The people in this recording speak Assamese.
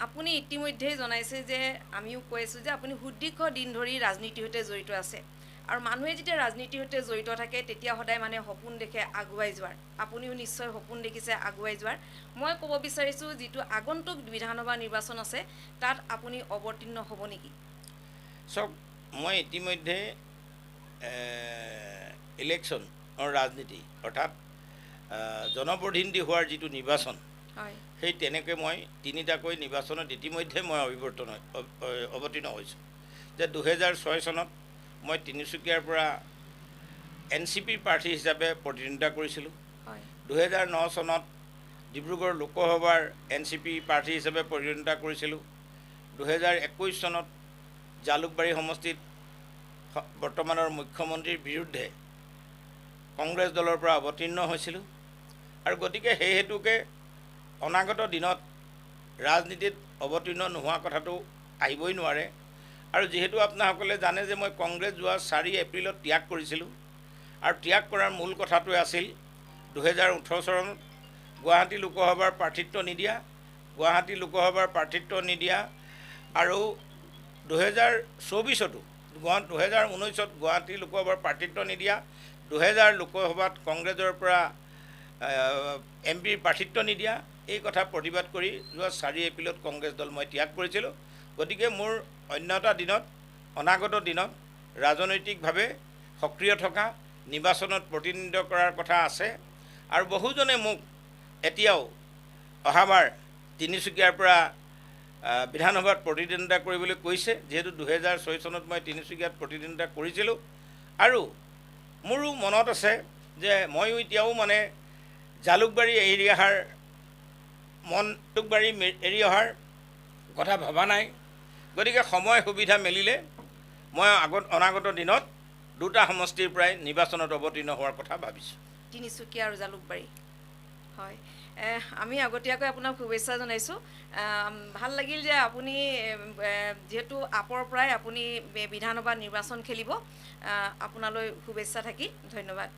আপুনি ইতিমধ্যেই জনাইছে যে আমিও কৈ আছোঁ যে আপুনি সুদীৰ্ঘ দিন ধৰি ৰাজনীতিৰ সৈতে জড়িত আছে আৰু মানুহে যেতিয়া ৰাজনীতিৰ সৈতে জড়িত থাকে তেতিয়া সদায় মানে সপোন দেখে আগুৱাই যোৱাৰ আপুনিও নিশ্চয় সপোন দেখিছে আগুৱাই যোৱাৰ মই ক'ব বিচাৰিছোঁ যিটো আগন্তুক বিধানসভা নিৰ্বাচন আছে তাত আপুনি অৱতীৰ্ণ হ'ব নেকি চাওক মই ইতিমধ্যে ইলেকশ্যনৰ ৰাজনীতি অৰ্থাৎ জনপ্ৰতিনিধি হোৱাৰ যিটো নিৰ্বাচন হয় সেই তেনেকৈ মই তিনিটাকৈ নিৰ্বাচনত ইতিমধ্যে মই অৱতীৰ্ণ হৈছোঁ যে 2006 চনত মই তিনিচুকীয়াৰ পৰা NCP প্ৰাৰ্থী হিচাপে প্ৰতিদ্বন্দ্বিতা কৰিছিলোঁ। 2009 চনত ডিব্ৰুগড় লোকসভাৰ NCP প্ৰাৰ্থী হিচাপে প্ৰতিদ্বন্দ্বিতা কৰিছিলোঁ। 2021 চনত জালুকবাৰী সমষ্টিত বৰ্তমানৰ মুখ্যমন্ত্ৰীৰ বিৰুদ্ধে কংগ্ৰেছ দলৰ পৰা অৱতীৰ্ণ হৈছিলোঁ আৰু গতিকে সেই হেতুকে অনাগত দিনত ৰাজনীতিত অৱতীৰ্ণ নোহোৱা কথাটো আহিবই নোৱাৰে আৰু যিহেতু আপোনাসকলে জানে যে মই কংগ্ৰেছ যোৱা 4 এপ্ৰিলত ত্যাগ কৰিছিলোঁ আৰু ত্যাগ কৰাৰ মূল কথাটোৱে আছিল 2018 চনত গুৱাহাটী লোকসভাৰ প্ৰাৰ্থিত্ব নিদিয়া আৰু 2024তো 2019ত গুৱাহাটী লোকসভাৰ প্ৰাৰ্থিত্ব নিদিয়া 2000 লোকসভাত কংগ্ৰেছৰ পৰা MPৰ প্ৰাৰ্থিত্ব নিদিয়া এই কথা প্ৰতিবাদ কৰি যোৱা 4 এপ্ৰিলত কংগ্ৰেছ দল মই ত্যাগ কৰিছিলোঁ। গতিকে মোৰ অনাগত দিনত ৰাজনৈতিকভাৱে সক্ৰিয় থকা নিৰ্বাচনত প্ৰতিনিধিত্ব কৰাৰ কথা আছে আৰু বহুজনে মোক এতিয়াও অহাবাৰ তিনিচুকীয়াৰ পৰা বিধানসভাত প্ৰতিদ্বন্দ্বিতা কৰিবলৈ কৈছে যিহেতু 2006 চনত মই তিনিচুকীয়াত প্ৰতিদ্বন্দ্বিতা কৰিছিলোঁ আৰু মোৰো মনত আছে যে ময়ো এতিয়াও মানে জালুকবাৰী এৰি অহাৰ কথা ভবা নাই। গতিকে সময় সুবিধা মেলিলে মই অনাগত দিনত দুটা সমষ্টিৰ পৰাই নিৰ্বাচনত অৱতীৰ্ণ হোৱাৰ কথা ভাবিছোঁ। তিনিচুকীয়া আৰু জালুকবাৰী হয় আমি আগতীয়াকৈ আপোনাক শুভেচ্ছা জনাইছোঁ ভাল লাগিল যে আপুনি যেহেতু আপৰ পৰাই আপুনি বিধানসভা নিৰ্বাচন খেলিব আপোনালৈ শুভেচ্ছা থাকি ধন্যবাদ।